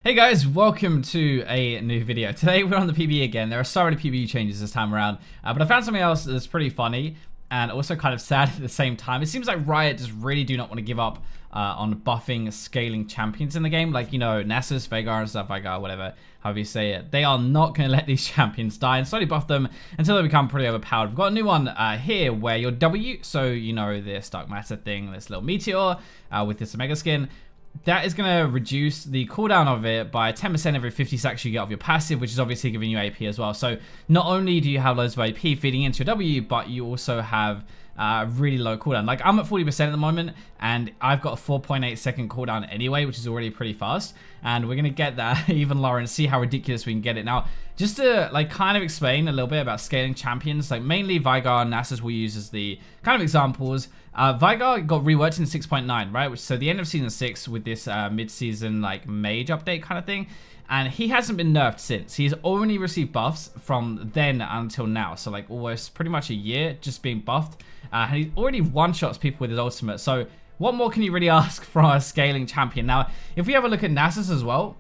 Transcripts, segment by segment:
Hey guys, welcome to a new video. Today we're on the PvE again. There are so many PvE changes this time around, but I found something else that's pretty funny and also kind of sad at the same time. It seems like Riot just really do not want to give up on buffing scaling champions in the game. Like, you know, Nasus, Veigar and stuff, Veigar, whatever, however you say it. They are not going to let these champions die and slowly buff them until they become pretty overpowered. We've got a new one here where your W, so you know this dark matter thing, this little meteor with this Omega skin, that is going to reduce the cooldown of it by 10% every 50 stacks you get off your passive, which is obviously giving you AP as well. So not only do you have loads of AP feeding into your W, but you also have really low cooldown. Like, I'm at 40% at the moment, and I've got a 4.8 second cooldown anyway, which is already pretty fast. And we're going to get that even lower and see how ridiculous we can get it. Now, just to like kind of explain a little bit about scaling champions, like mainly Veigar and Nasus we'll use as the kind of examples. Veigar got reworked in 6.9, right? So the end of season 6 with this mid-season like mage update kind of thing. And he hasn't been nerfed since. He's only received buffs from then until now. So like almost pretty much a year just being buffed. And he already one-shots people with his ultimate. So what more can you really ask from a scaling champion? Now, if we have a look at Nasus as well,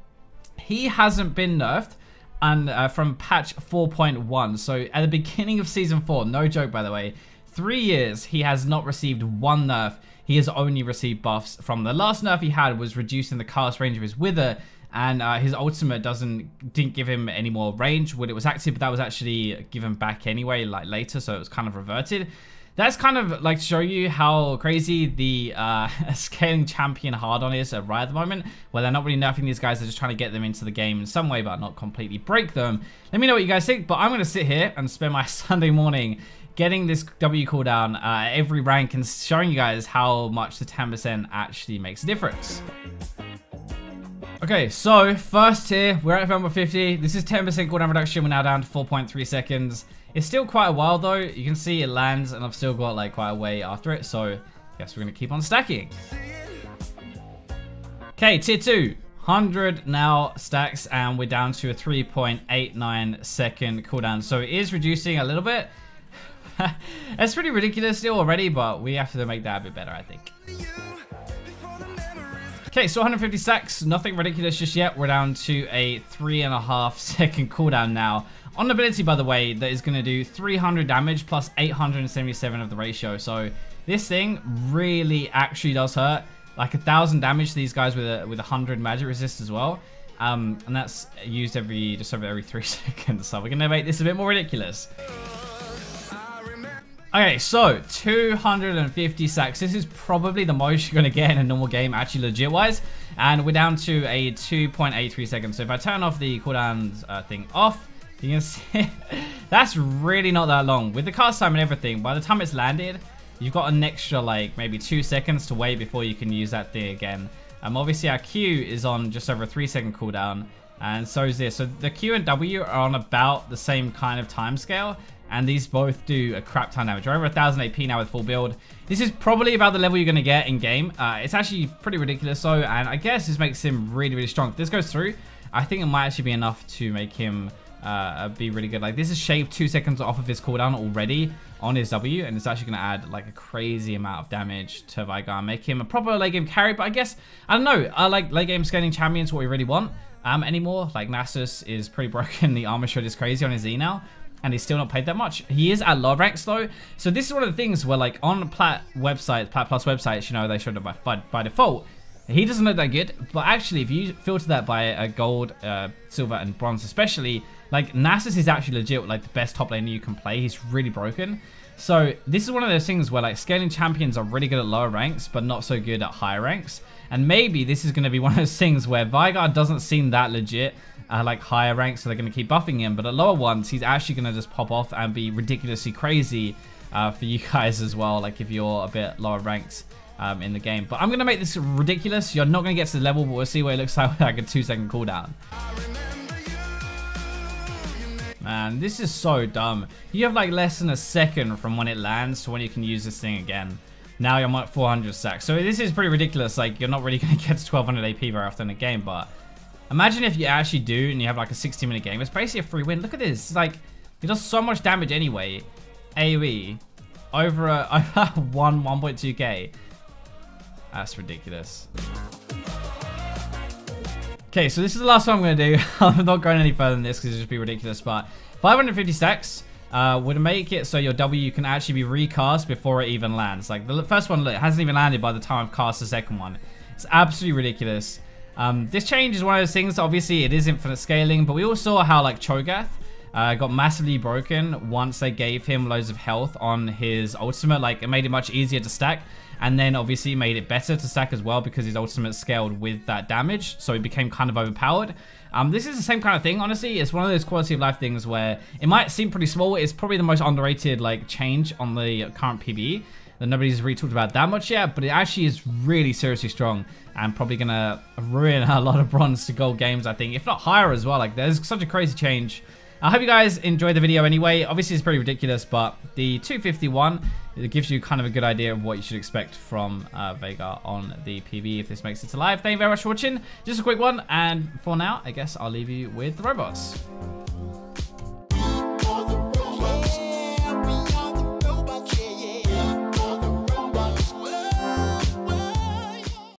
he hasn't been nerfed and from patch 4.1. So at the beginning of season 4, no joke by the way, 3 years he has not received one nerf. He has only received buffs. From the last nerf he had was reducing the cast range of his Wither, and his ultimate didn't give him any more range when it was active, but that was actually given back anyway, like later, so it was kind of reverted. That's kind of like to show you how crazy the scaling champion hard-on is at Riot at the moment, where they're not really nerfing these guys, they're just trying to get them into the game in some way, but not completely break them. Let me know what you guys think, but I'm going to sit here and spend my Sunday morning getting this W cooldown every rank and showing you guys how much the 10% actually makes a difference. Okay, so first here, we're at number 50. This is 10% cooldown reduction. We're now down to 4.3 seconds. It's still quite a while though. You can see it lands and I've still got like quite a way after it. So I guess we're going to keep on stacking. Okay, tier 2. 100 now stacks and we're down to a 3.89 second cooldown. So it is reducing a little bit. It's pretty ridiculous still already, but we have to make that a bit better, I think. Okay, so 150 stacks, nothing ridiculous just yet. We're down to a 3.5 second cooldown now. On ability, by the way, that is going to do 300 damage plus 877 of the ratio. So this thing really actually does hurt. Like 1,000 damage to these guys with 100 magic resist as well. And that's used just over every 3 seconds. So we're going to make this a bit more ridiculous. Okay, so 250 stacks. This is probably the most you're going to get in a normal game, actually legit-wise. And we're down to a 2.83 seconds. So if I turn off the cooldowns thing off, you can see that's really not that long. With the cast time and everything, by the time it's landed, you've got an extra like maybe 2 seconds to wait before you can use that thing again. Obviously our Q is on just over a 3-second cooldown, and so is this. So the Q and W are on about the same kind of time scale. And these both do a crap ton damage. We're over 1,000 AP now with full build. This is probably about the level you're going to get in game. It's actually pretty ridiculous though, and I guess this makes him really, really strong. If this goes through, I think it might actually be enough to make him be really good. Like, this is shaved 2 seconds off of his cooldown already on his W, and it's actually going to add like a crazy amount of damage to Veigar, make him a proper late game carry. But I guess, I don't know, I like late game scaling champions, what we really want anymore. Like Nasus is pretty broken. The armor shred is crazy on his E now. And he's still not paid that much. He is at low ranks though. So this is one of the things where like on Plat websites, Plat Plus websites, you know, they showed it by default. He doesn't look that good. But actually, if you filter that by a gold, silver, and bronze especially, like Nasus is actually legit like the best top laner you can play. He's really broken. So this is one of those things where like scaling champions are really good at lower ranks, but not so good at higher ranks. And maybe this is going to be one of those things where Veigar doesn't seem that legit. Like higher ranks, so they're going to keep buffing him, but at lower ones he's actually going to just pop off and be ridiculously crazy for you guys as well, like if you're a bit lower ranked in the game. But I'm going to make this ridiculous. You're not going to get to the level, but we'll see what it looks like with like a 2-second cooldown. Man, this is so dumb. You have like less than a second from when it lands to when you can use this thing again. Now you're at 400 stacks, so this is pretty ridiculous. Like, you're not really going to get to 1200 AP very often in a game, but imagine if you actually do and you have like a 60-minute game. It's basically a free win. Look at this. It's like, it does so much damage anyway. AoE over 1.2k. That's ridiculous. Okay, so this is the last one I'm going to do. I'm not going any further than this because it'd just be ridiculous, but 550 stacks would make it so your W can actually be recast before it even lands. Like the first one, look, it hasn't even landed by the time I've cast the second one. It's absolutely ridiculous. This change is one of those things, obviously it is infinite scaling, but we all saw how like Cho'Gath got massively broken once they gave him loads of health on his ultimate. Like it made it much easier to stack, and then obviously made it better to stack as well because his ultimate scaled with that damage, so it became kind of overpowered. This is the same kind of thing, honestly. It's one of those quality of life things where it might seem pretty small. It's probably the most underrated like change on the current PvE that nobody's really talked about that much yet, but it actually is really seriously strong and probably gonna ruin a lot of bronze to gold games, I think, if not higher as well. Like there's such a crazy change. I hope you guys enjoyed the video anyway. Obviously, it's pretty ridiculous, but the 251, it gives you kind of a good idea of what you should expect from Veigar on the PvE if this makes it to live. Thank you very much for watching. Just a quick one, and for now, I guess I'll leave you with the robots.